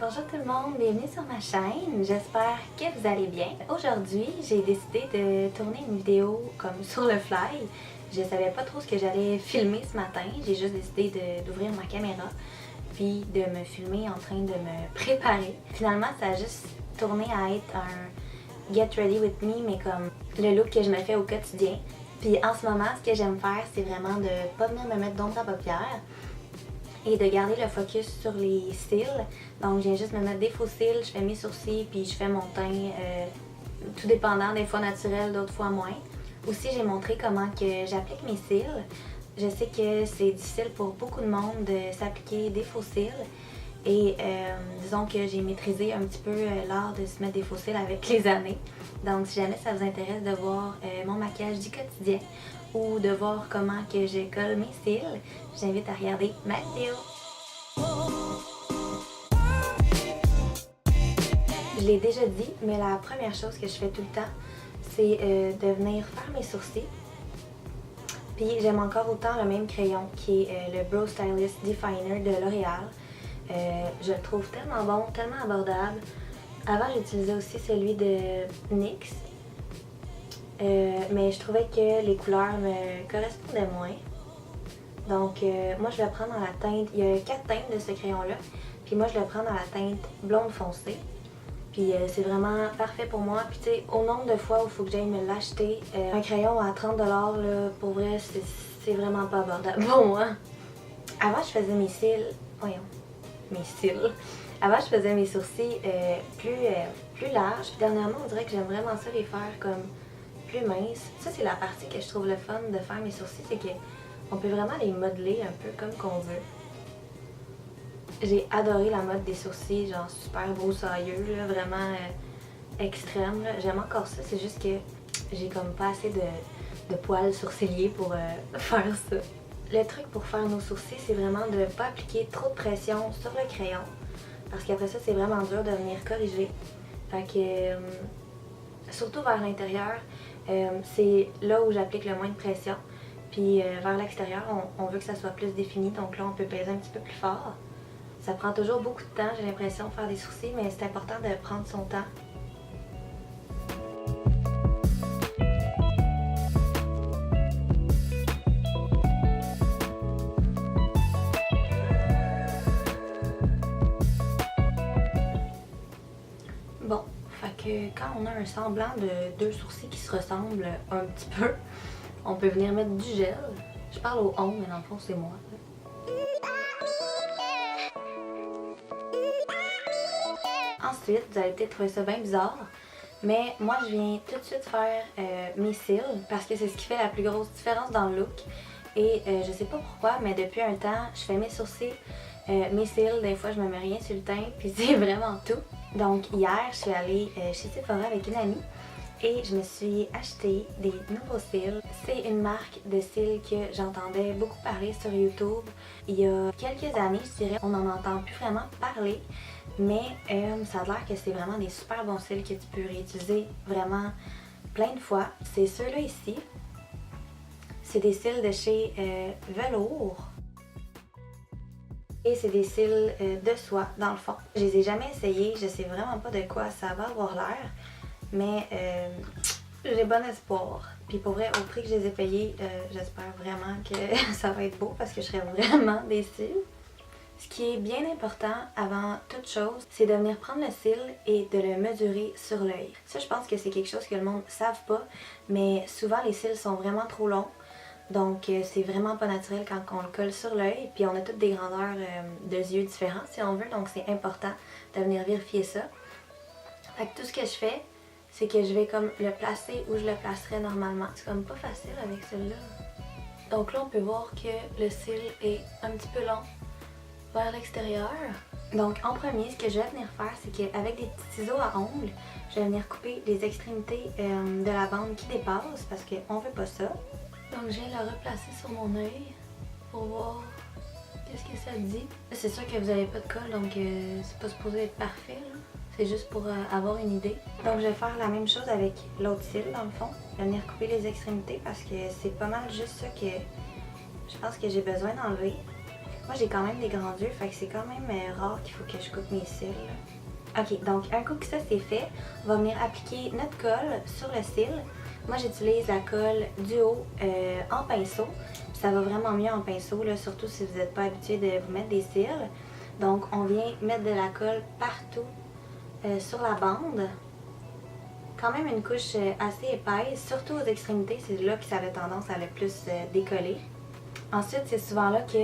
Bonjour tout le monde, bienvenue sur ma chaîne, j'espère que vous allez bien. Aujourd'hui, j'ai décidé de tourner une vidéo comme sur le fly. Je savais pas trop ce que j'allais filmer ce matin, j'ai juste décidé d'ouvrir ma caméra puis de me filmer en train de me préparer. Finalement, ça a juste tourné à être un get ready with me, mais comme le look que je me fais au quotidien. Puis en ce moment, ce que j'aime faire, c'est vraiment de pas venir me mettre d'ombre à paupières et de garder le focus sur les cils. Donc je viens juste me mettre des faux cils, je fais mes sourcils puis je fais mon teint, tout dépendant, des fois naturel, d'autres fois moins. Aussi j'ai montré comment que j'applique mes cils. Je sais que c'est difficile pour beaucoup de monde de s'appliquer des faux cils et disons que j'ai maîtrisé un petit peu l'art de se mettre des faux cils avec les années. Donc si jamais ça vous intéresse de voir mon maquillage du quotidien ou de voir comment que je colle mes cils, je vous invite à regarder ma vidéo. Je l'ai déjà dit, mais la première chose que je fais tout le temps, c'est de venir faire mes sourcils. Puis j'aime encore autant le même crayon qui est le Brow Stylist Definer de L'Oréal. Je le trouve tellement bon, tellement abordable. Avant, j'utilisais aussi celui de NYX. Mais je trouvais que les couleurs me correspondaient moins. Donc moi je le prends dans la teinte, il y a 4 teintes de ce crayon-là. Puis moi je le prends dans la teinte blonde foncée. Puis c'est vraiment parfait pour moi. Puis tu sais, au nombre de fois où il faut que j'aille me l'acheter, un crayon à 30$, là, pour vrai, c'est vraiment pas abordable pour moi. Avant je faisais mes cils, mes cils. Avant je faisais mes sourcils plus larges. Puis dernièrement on dirait que j'aime vraiment ça les faire comme plus minces. Ça c'est la partie que je trouve le fun de faire mes sourcils, c'est qu'on peut vraiment les modeler un peu comme qu'on veut. J'ai adoré la mode des sourcils, genre super broussailleux, là, vraiment extrême. J'aime encore ça, c'est juste que j'ai comme pas assez de poils sourciliers pour faire ça. Le truc pour faire nos sourcils, c'est vraiment de ne pas appliquer trop de pression sur le crayon. Parce qu'après ça, c'est vraiment dur de venir corriger. Fait que, surtout vers l'intérieur, c'est là où j'applique le moins de pression. Puis vers l'extérieur, on veut que ça soit plus défini, donc là on peut peser un petit peu plus fort. Ça prend toujours beaucoup de temps, j'ai l'impression, de faire des sourcils, mais c'est important de prendre son temps. Bon, fait que quand on a un semblant de deux sourcils qui se ressemblent un petit peu, on peut venir mettre du gel. Je parle au on, mais dans le fond c'est moi. Ensuite, vous allez peut-être trouver ça bien bizarre, mais moi je viens tout de suite faire mes cils parce que c'est ce qui fait la plus grosse différence dans le look. Et je sais pas pourquoi, mais depuis un temps, je fais mes sourcils, mes cils, des fois je me mets rien sur le teint, puis c'est vraiment tout. Donc hier, je suis allée chez Sephora avec une amie et je me suis acheté des nouveaux cils. C'est une marque de cils que j'entendais beaucoup parler sur YouTube. Il y a quelques années, je dirais, on n'en entend plus vraiment parler. Mais ça a l'air que c'est vraiment des super bons cils que tu peux réutiliser vraiment plein de fois. C'est ceux-là ici. C'est des cils de chez Velours. Et c'est des cils de soie dans le fond. Je les ai jamais essayés, je sais vraiment pas de quoi ça va avoir l'air. Mais j'ai bon espoir. Puis pour vrai, au prix que je les ai payés, j'espère vraiment que ça va être beau parce que je serais vraiment déçue. Ce qui est bien important avant toute chose, c'est de venir prendre le cil et de le mesurer sur l'œil. Ça, je pense que c'est quelque chose que le monde ne savent pas, mais souvent les cils sont vraiment trop longs. Donc c'est vraiment pas naturel quand on le colle sur l'œil. Puis on a toutes des grandeurs de yeux différents si on veut, donc c'est important de venir vérifier ça. Fait que tout ce que je fais, c'est que je vais comme le placer où je le placerais normalement. C'est comme pas facile avec celui-là. Donc là, on peut voir que le cil est un petit peu long vers l'extérieur. Donc en premier, ce que je vais venir faire, c'est qu'avec des petits ciseaux à ongles, je vais venir couper les extrémités de la bande qui dépasse parce qu'on veut pas ça. Donc je viens le replacer sur mon œil pour voir qu'est-ce que ça dit. C'est sûr que vous n'avez pas de colle, donc c'est pas supposé être parfait, là. C'est juste pour avoir une idée. Donc je vais faire la même chose avec l'autre cil dans le fond. Je vais venir couper les extrémités parce que c'est pas mal juste ça que je pense que j'ai besoin d'enlever. Moi j'ai quand même des grands yeux, fait que c'est quand même rare qu'il faut que je coupe mes cils. Ok, donc un coup que ça c'est fait, on va venir appliquer notre colle sur le cil. Moi j'utilise la colle Duo en pinceau. Ça va vraiment mieux en pinceau, là, surtout si vous n'êtes pas habitué de vous mettre des cils. Donc on vient mettre de la colle partout sur la bande. Quand même une couche assez épaisse, surtout aux extrémités, c'est là que ça a tendance à le plus décoller. Ensuite, c'est souvent là que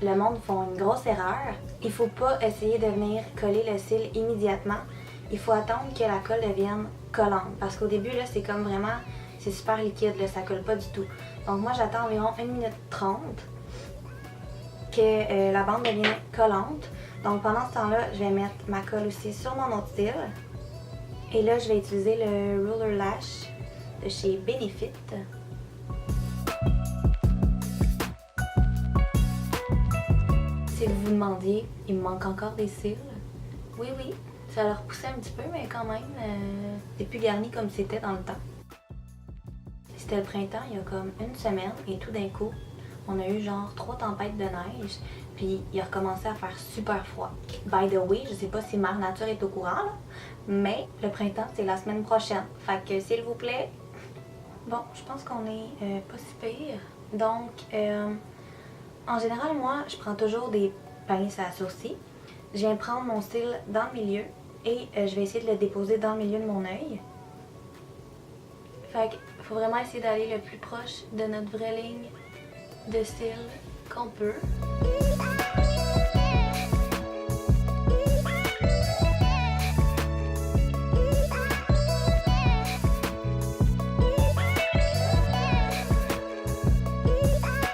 le monde font une grosse erreur. Il ne faut pas essayer de venir coller le cil immédiatement. Il faut attendre que la colle devienne collante. Parce qu'au début, là, c'est comme vraiment, c'est super liquide, là, ça colle pas du tout. Donc moi, j'attends environ 1 minute 30 que la bande devienne collante. Donc pendant ce temps-là, je vais mettre ma colle aussi sur mon autre cil. Et là, je vais utiliser le Roller Lash de chez Benefit. Si vous vous demandiez, il me manque encore des cils. Oui, oui, ça leur poussait un petit peu, mais quand même, c'est plus garni comme c'était dans le temps. C'était le printemps, il y a comme une semaine, et tout d'un coup, on a eu genre 3 tempêtes de neige, puis il a recommencé à faire super froid. By the way, je sais pas si Mère Nature est au courant, là, mais le printemps, c'est la semaine prochaine. Fait que, s'il vous plaît, bon, je pense qu'on est pas si pire. Donc, en général, moi, je prends toujours des pinces à sourcils. Je viens prendre mon cil dans le milieu et je vais essayer de le déposer dans le milieu de mon œil. Fait qu'il faut vraiment essayer d'aller le plus proche de notre vraie ligne de cils qu'on peut.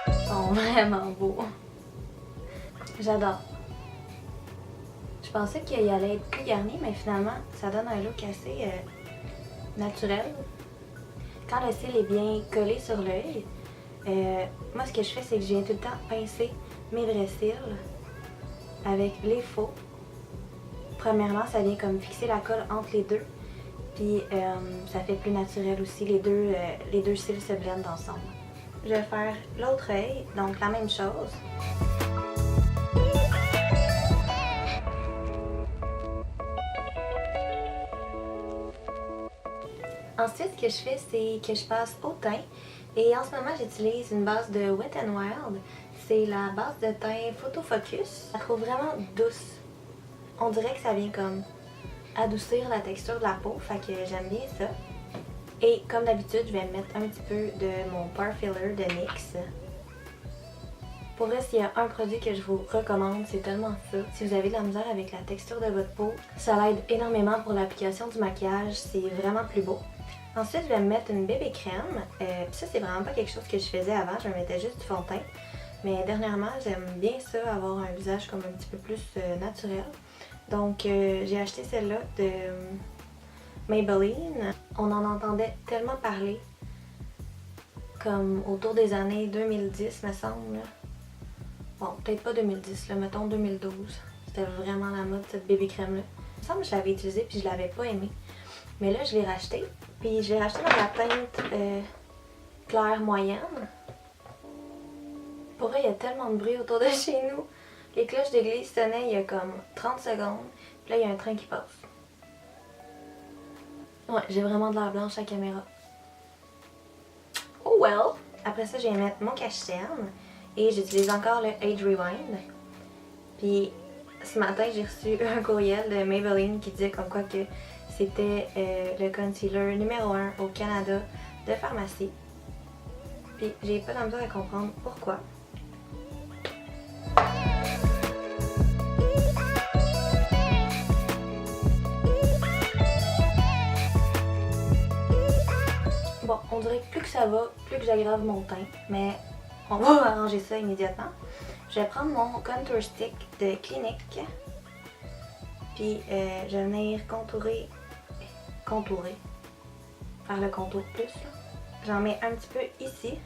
Ils sont vraiment beaux. J'adore. Je pensais qu'il allait être plus garni, mais finalement, ça donne un look assez naturel. Quand le cil est bien collé sur l'œil, moi ce que je fais, c'est que je viens tout le temps pincer mes vrais cils avec les faux. Premièrement, ça vient comme fixer la colle entre les deux, puis ça fait plus naturel aussi, les deux cils se blendent ensemble. Je vais faire l'autre œil, donc la même chose. Ensuite, ce que je fais, c'est que je passe au teint. Et en ce moment, j'utilise une base de Wet n Wild. C'est la base de teint Photo Focus. Je la trouve vraiment douce. On dirait que ça vient comme adoucir la texture de la peau, fait que j'aime bien ça. Et comme d'habitude, je vais mettre un petit peu de mon Pore Filler de NYX. Pour vrai, s'il y a un produit que je vous recommande, c'est tellement ça. Si vous avez de la misère avec la texture de votre peau, ça l'aide énormément pour l'application du maquillage. C'est vraiment plus beau. Ensuite, je vais me mettre une bébé crème. Ça, c'est vraiment pas quelque chose que je faisais avant. Je me mettais juste du fond de teint. Mais dernièrement, j'aime bien ça, avoir un visage comme un petit peu plus naturel. Donc, j'ai acheté celle-là de Maybelline. On en entendait tellement parler, comme autour des années 2010, me semble. Bon, peut-être pas 2010, là, mettons 2012. C'était vraiment la mode, cette bébé crème-là. Il me semble que je l'avais utilisée puis je l'avais pas aimée. Mais là, je l'ai racheté. Puis je l'ai racheté dans la teinte claire moyenne. Pour vrai, il y a tellement de bruit autour de chez nous. Les cloches d'église sonnaient il y a comme 30 secondes. Puis là, il y a un train qui passe. Ouais, j'ai vraiment de l'air blanche à la caméra. Oh well! Après ça, je vais mettre mon cache-cerne. Et j'utilise encore le Age Rewind. Puis ce matin, j'ai reçu un courriel de Maybelline qui disait comme quoi que c'était le concealer numéro 1 au Canada de pharmacie. Puis j'ai pas la misère à comprendre pourquoi. Bon, on dirait que plus que ça va, plus que j'aggrave mon teint, mais on va arranger ça immédiatement. Je vais prendre mon contour stick de Clinique, puis je vais venir contourer, faire le contour plus. J'en mets un petit peu ici.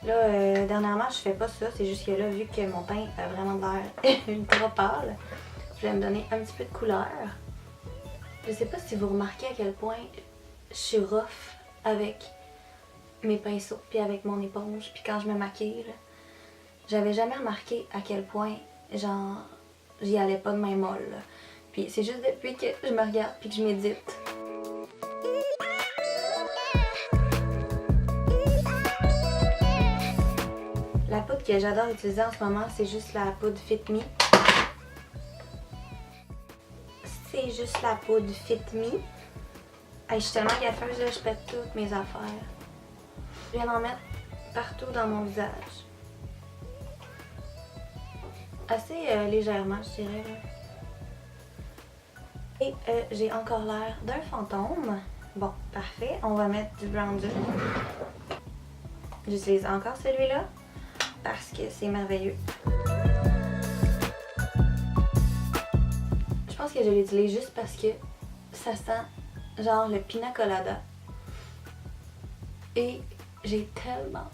Là, dernièrement, je fais pas ça, c'est juste que là, vu que mon teint a vraiment l'air ultra pâle, je vais me donner un petit peu de couleur. Je sais pas si vous remarquez à quel point je suis rough avec mes pinceaux, puis avec mon éponge, puis quand je me maquille, là, j'avais jamais remarqué à quel point, genre, j'y allais pas de main molle. Là. Puis c'est juste depuis que je me regarde puis que je médite. La poudre que j'adore utiliser en ce moment, c'est juste la poudre Fit Me. C'est juste la poudre Fit Me. Hey, je suis tellement gaffeuse, là, je pète toutes mes affaires. Je viens d'en mettre partout dans mon visage. Assez légèrement, je dirais. Là. Et j'ai encore l'air d'un fantôme. Bon, parfait. On va mettre du bronzer. J'utilise encore celui-là parce que c'est merveilleux. Je pense que je l'utilise juste parce que ça sent genre le pina colada. Et j'ai tellement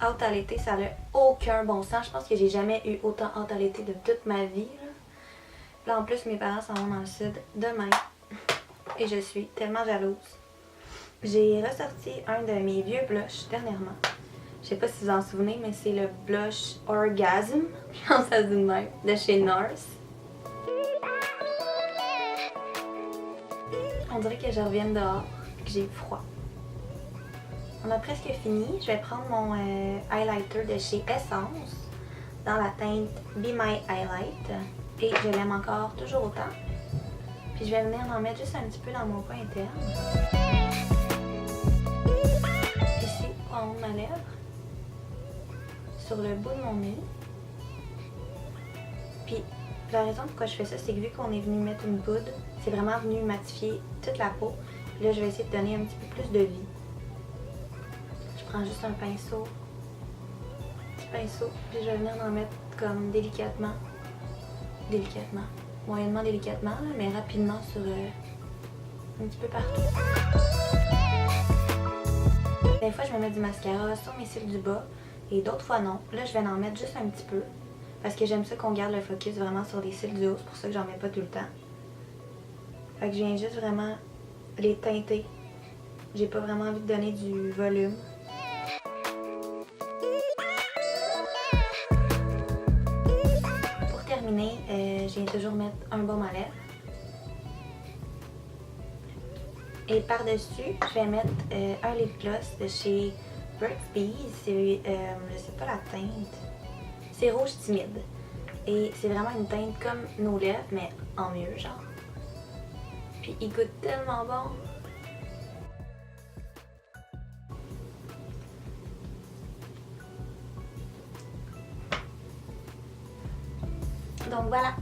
hâte à l'été, ça n'a aucun bon sens. Je pense que j'ai jamais eu autant hâte à l'été de toute ma vie. Là, en plus, mes parents s'en vont dans le sud demain. Et je suis tellement jalouse. J'ai ressorti un de mes vieux blushs dernièrement. Je sais pas si vous en souvenez, mais c'est le blush Orgasm. Je pense que ça se dit de même. De chez NARS. On dirait que je reviens dehors et que j'ai froid. On a presque fini. Je vais prendre mon highlighter de chez Essence dans la teinte Be My Highlight. Et je l'aime encore toujours autant. Puis je vais venir en mettre juste un petit peu dans mon coin interne. Ici, en haut de ma lèvre. Sur le bout de mon nez. Puis la raison pourquoi je fais ça, c'est que vu qu'on est venu mettre une poudre, c'est vraiment venu matifier toute la peau. Puis là, je vais essayer de donner un petit peu plus de vie. Je prends juste un pinceau. Petit pinceau. Puis je vais venir en mettre comme délicatement. Délicatement. Moyennement délicatement, là, mais rapidement sur un petit peu partout. Des fois, je me mets du mascara sur mes cils du bas et d'autres fois non. Là, je vais en mettre juste un petit peu parce que j'aime ça qu'on garde le focus vraiment sur les cils du haut. C'est pour ça que j'en mets pas tout le temps. Fait que je viens juste vraiment les teinter. J'ai pas vraiment envie de donner du volume. Pour terminer, je viens toujours mettre un baume à lèvres. Et par-dessus, je vais mettre un lip gloss de chez Burt's Bees. C'est, je sais pas la teinte. C'est rouge timide. Et c'est vraiment une teinte comme nos lèvres, mais en mieux, genre. Puis il goûte tellement bon. Donc voilà,